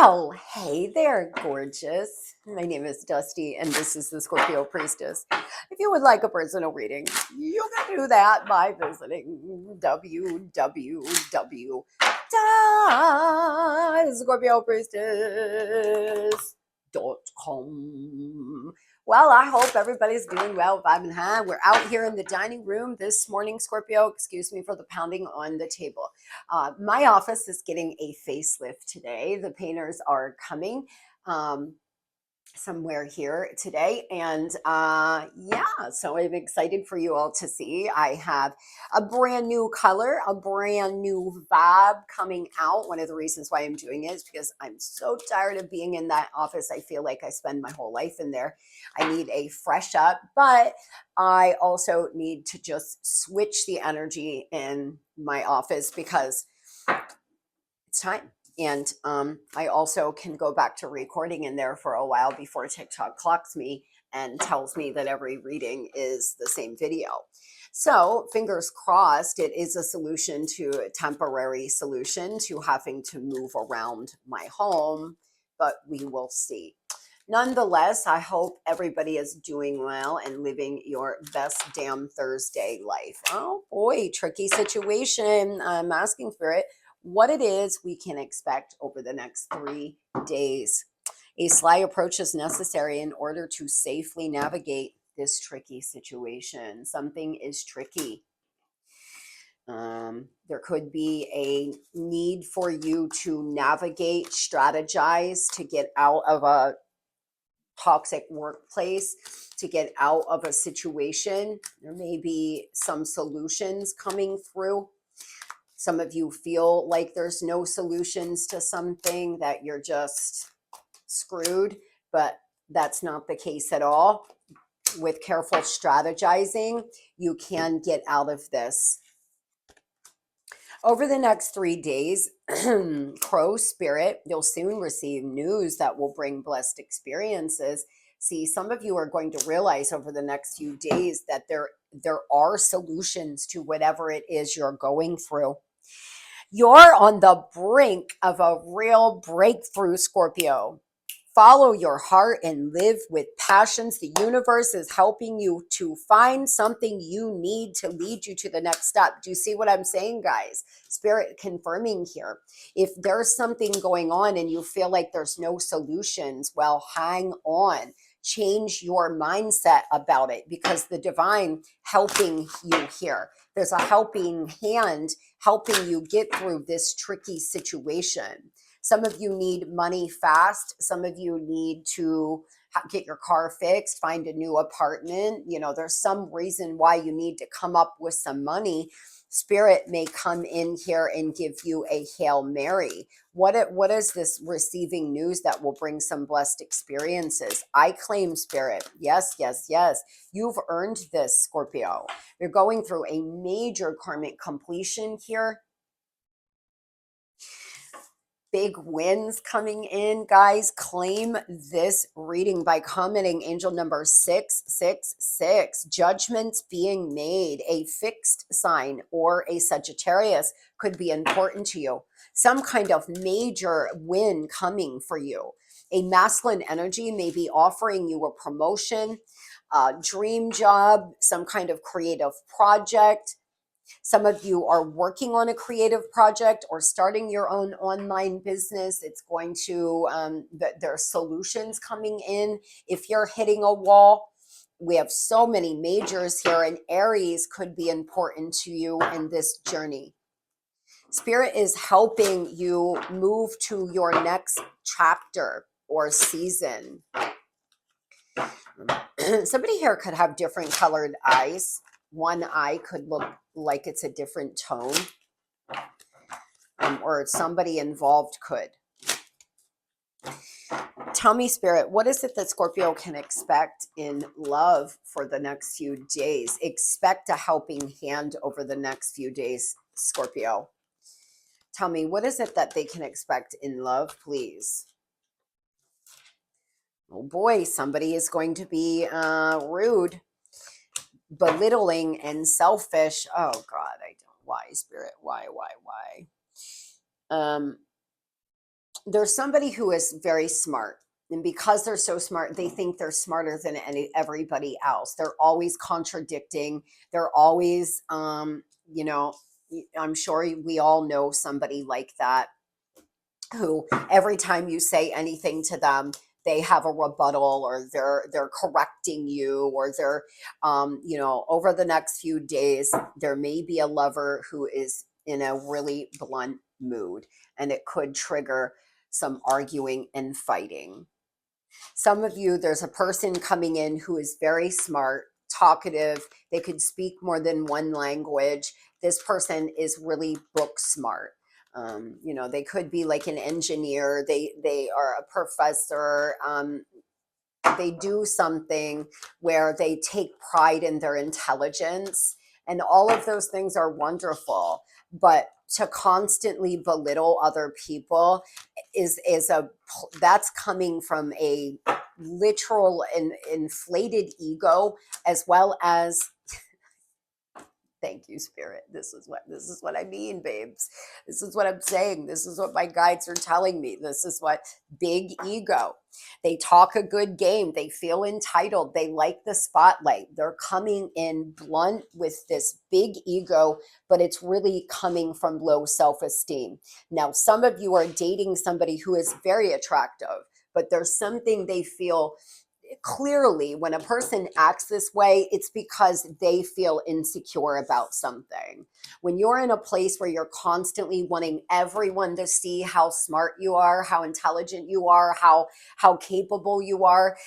Well, hey there, gorgeous. My name is Dusty, and this is the Scorpio Priestess. If you would like a personal reading, you can do that by visiting www.scorpiopriestess.com. Well, I hope everybody's doing well, vibing high. We're out here in the dining room this morning, Scorpio. Excuse me for the pounding on the table. My office is getting a facelift today. The painters are coming somewhere here today. And yeah, so I'm excited for you all to see. I have a brand new color, a brand new vibe coming out. One of the reasons why I'm doing it is because I'm so tired of being in that office. I feel like I spend my whole life in there. I need a fresh up, but I also need to just switch the energy in my office because it's time. And I also can go back to recording in there for a while before TikTok clocks me and tells me that every reading is the same video. So fingers crossed, it is a solution to a temporary solution to having to move around my home, but we will see. Nonetheless, I hope everybody is doing well and living your best damn Thursday life. Oh boy, tricky situation. I'm asking Spirit what it is we can expect over the next 3 days. A sly approach is necessary in order to safely navigate this tricky situation. Something is tricky. There could be a need for you to navigate, strategize to get out of a toxic workplace, to get out of a situation. There may be some solutions coming through. Some of you feel like there's no solutions to something, that you're just screwed, but that's not the case at all. With careful strategizing, you can get out of this. Over the next 3 days, Crow Spirit, you'll soon receive news that will bring blessed experiences. See, some of you are going to realize over the next few days that there are solutions to whatever it is you're going through. You're on the brink of a real breakthrough, Scorpio. Follow your heart and live with passions. The universe is helping you to find something you need to lead you to the next step. Do you see what I'm saying, guys? Spirit confirming here. If there's something going on and you feel like there's no solutions, well, hang on. Change your mindset about it, because the divine helping you here. There's a helping hand helping you get through this tricky situation. Some of you need money fast. Some of you need to get your car fixed, find a new apartment. You know, there's some reason why you need to come up with some money. Spirit may come in here and give you a Hail Mary. What is this receiving news that will bring some blessed experiences? I claim, Spirit. Yes, yes, yes. You've earned this, Scorpio. You're going through a major karmic completion here. Big wins coming in, guys. Claim this reading by commenting angel number 666. Judgments being made. A fixed sign or a Sagittarius could be important to you. Some kind of major win coming for you. A masculine energy may be offering you a promotion, a dream job, some kind of creative project. Some of you are working on a creative project or starting your own online business. It's going to, there are solutions coming in. If you're hitting a wall, we have so many majors here, and Aries could be important to you in this journey. Spirit is helping you move to your next chapter or season. Somebody here could have different colored eyes. One eye could look like it's a different tone, or somebody involved could. Tell me, Spirit, what is it that Scorpio can expect in love for the next few days? Expect a helping hand over the next few days, Scorpio. Tell me, what is it that they can expect in love, please? Oh boy, somebody is going to be rude, belittling, and selfish. Oh God, I don't. Why, Spirit? Why? there's somebody who is very smart. And because they're so smart, they think they're smarter than everybody else. They're always contradicting. They're always, you know, I'm sure we all know somebody like that, who every time you say anything to them, they have a rebuttal, or they're correcting you, or they're, you know, over the next few days, there may be a lover who is in a really blunt mood, and it could trigger some arguing and fighting. Some of you, there's a person coming in who is very smart, talkative. They could speak more than one language. This person is really book smart. You know, they could be like an engineer. They are a professor. They do something where they take pride in their intelligence, and all of those things are wonderful. But to constantly belittle other people is a that's coming from a literal and inflated ego, as well as, thank you, Spirit. This is what I mean, babes. This is what I'm saying. This is what my guides are telling me. This is what big ego. They talk a good game. They feel entitled. They like the spotlight. They're coming in blunt with this big ego, but it's really coming from low self-esteem. Now, some of you are dating somebody who is very attractive, but there's something they feel clearly. When a person acts this way, it's because they feel insecure about something. When you're in a place where you're constantly wanting everyone to see how smart you are, how intelligent you are, how capable you are,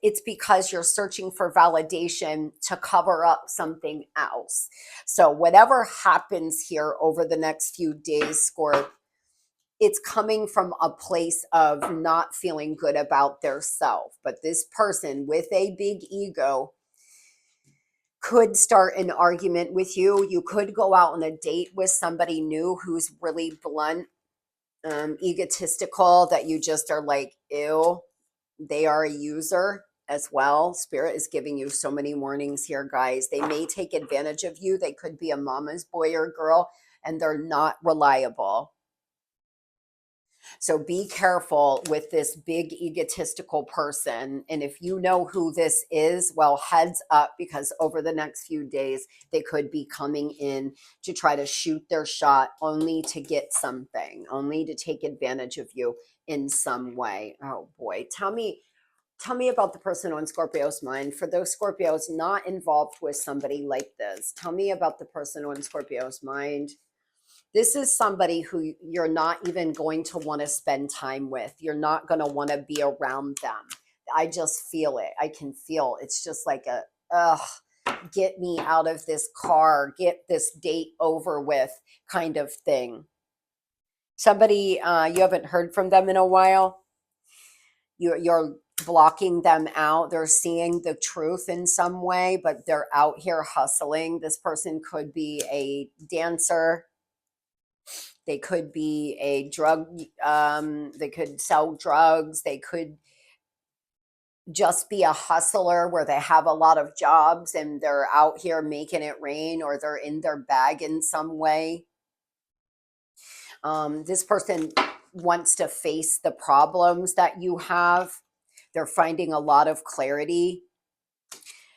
it's because you're searching for validation to cover up something else. So whatever happens here over the next few days, Scorp, it's coming from a place of not feeling good about their self. But this person with a big ego could start an argument with you. You could go out on a date with somebody new who's really blunt, egotistical, that you just are like, ew, they are a user as well. Spirit is giving you so many warnings here, guys. They may take advantage of you. They could be a mama's boy or girl, and they're not reliable. So be careful with this big egotistical person. And if you know who this is, well, heads up, because over the next few days, they could be coming in to try to shoot their shot, only to get something, only to take advantage of you in some way. Oh boy. Tell me about the person on Scorpio's mind. For those Scorpios not involved with somebody like this, tell me about the person on Scorpio's mind. This is somebody who you're not even going to want to spend time with. You're not going to want to be around them. I just feel it. I can feel it's just like a, ugh, get me out of this car, get this date over with kind of thing. Somebody, you haven't heard from them in a while. You're blocking them out. They're seeing the truth in some way, but they're out here hustling. This person could be a dancer. They could be a drug, they could sell drugs. They could just be a hustler where they have a lot of jobs and they're out here making it rain, or they're in their bag in some way. This person wants to face the problems that you have. They're finding a lot of clarity.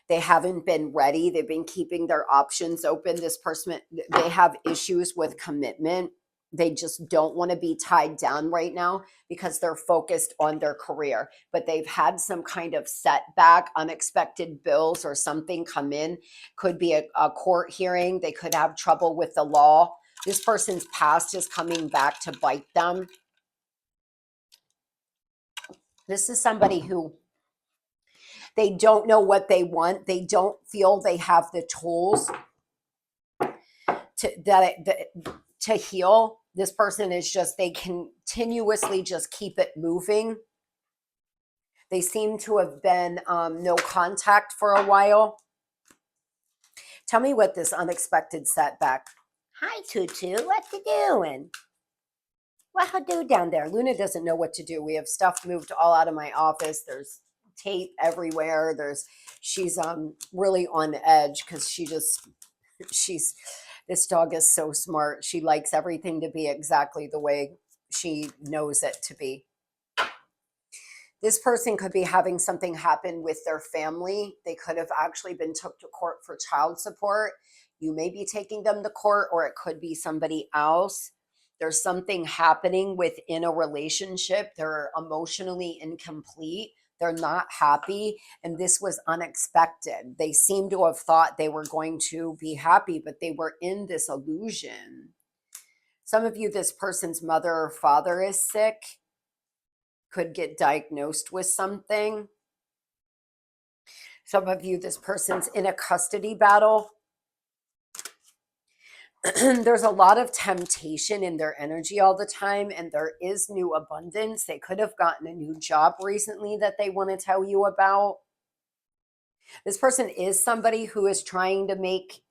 They haven't been ready. They've been keeping their options open. This person, they have issues with commitment. They just don't want to be tied down right now because they're focused on their career. But they've had some kind of setback, unexpected bills or something come in. Could be a court hearing. They could have trouble with the law. This person's past is coming back to bite them. This is somebody who, they don't know what they want. They don't feel they have the tools to heal. This person is just, they continuously just keep it moving. They seem to have been no contact for a while. Tell me what this unexpected setback. Hi, Tutu. What you doing? What you do down there? Luna doesn't know what to do. We have stuff moved all out of my office. There's tape everywhere. She's really on edge because this dog is so smart. She likes everything to be exactly the way she knows it to be. This person could be having something happen with their family. They could have actually been took to court for child support. You may be taking them to court, or it could be somebody else. There's something happening within a relationship. They're emotionally incomplete. They're not happy. And this was unexpected. They seem to have thought they were going to be happy, but they were in this illusion. Some of you, this person's mother or father is sick, could get diagnosed with something. Some of you, this person's in a custody battle. There's a lot of temptation in their energy all the time, and there is new abundance. They could have gotten a new job recently that they want to tell you about. This person is somebody who is trying to make,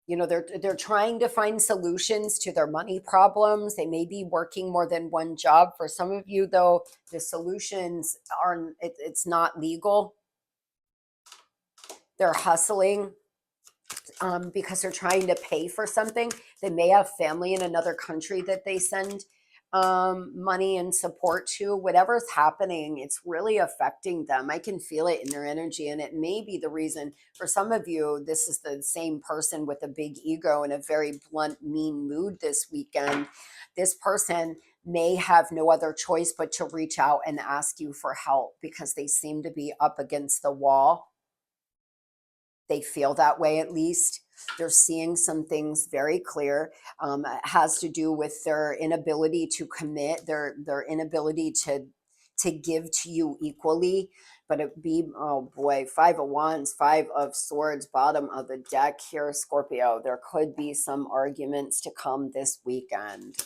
they're trying to find solutions to their money problems. They may be working more than one job. For some of you, though, the solutions are, it's not legal. They're hustling because they're trying to pay for something. They may have family in another country that they send money and support to. Whatever's happening, it's really affecting them. I can feel it in their energy, and it may be the reason. For some of you, this is the same person with a big ego and a very blunt, mean mood this weekend. This person may have no other choice but to reach out and ask you for help because they seem to be up against the wall. They feel that way, at least. They're seeing some things very clear. It has to do with their inability to commit, their inability to give to you equally. But it be, oh boy, 5 of Wands, 5 of Swords, bottom of the deck here, Scorpio. There could be some arguments to come this weekend.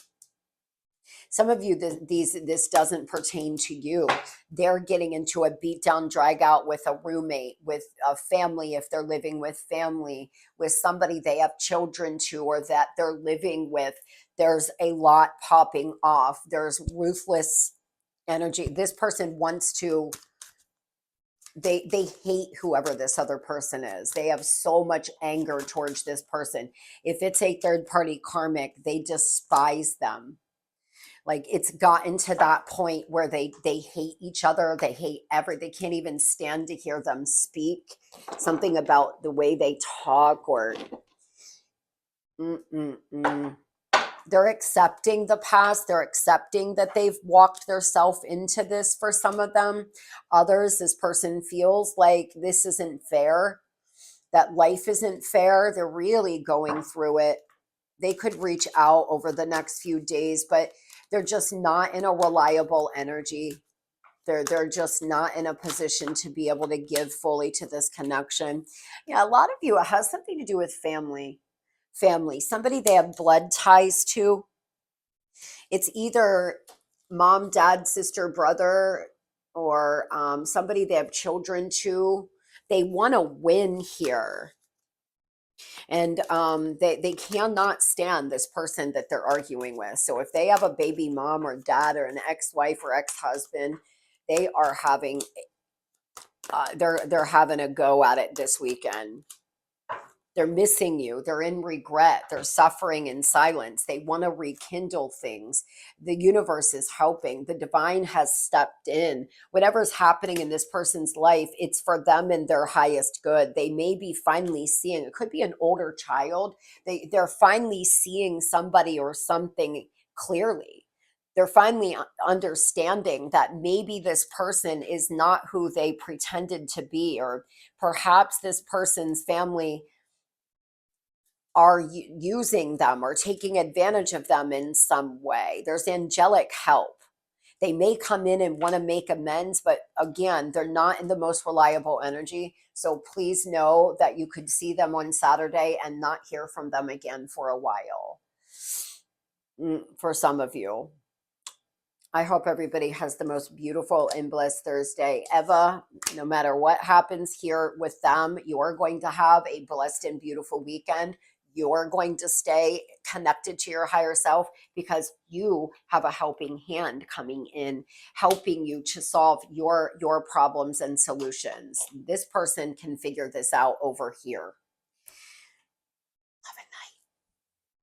Some of you, this doesn't pertain to you. They're getting into a beat down, drag out with a roommate, with a family, if they're living with family, with somebody they have children to, or that they're living with. There's a lot popping off. There's ruthless energy. This person wants to, they hate whoever this other person is. They have so much anger towards this person. If it's a third party karmic, they despise them. Like, it's gotten to that point where they hate each other. They hate they can't even stand to hear them speak. Something about the way they talk, or they're accepting the past. They're accepting that they've walked themselves into this. For some of them, others, this person feels like this isn't fair, that life isn't fair. They're really going through it. They could reach out over the next few days, but they're just not in a reliable energy. They're just not in a position to be able to give fully to this connection. Yeah, a lot of you, it has something to do with family. Somebody they have blood ties to. It's either mom, dad, sister, brother, or somebody they have children to. They want to win here. And they cannot stand this person that they're arguing with. So if they have a baby mom or dad or an ex-wife or ex-husband, they are having they're having a go at it this weekend. They're missing you. They're in regret. They're suffering in silence. They want to rekindle things. The universe is helping. The divine has stepped in. Whatever's happening in this person's life, it's for them and their highest good. They may be finally seeing, it could be an older child. They're finally seeing somebody or something clearly. They're finally understanding that maybe this person is not who they pretended to be, or perhaps this person's family are using them or taking advantage of them in some way. There's angelic help. They may come in and want to make amends, but again, they're not in the most reliable energy. So please know that you could see them on Saturday and not hear from them again for a while. For some of you. I hope everybody has the most beautiful and blessed Thursday. Eva, no matter what happens here with them, you're going to have a blessed and beautiful weekend. You're going to stay connected to your higher self because you have a helping hand coming in, helping you to solve your problems and solutions. This person can figure this out over here.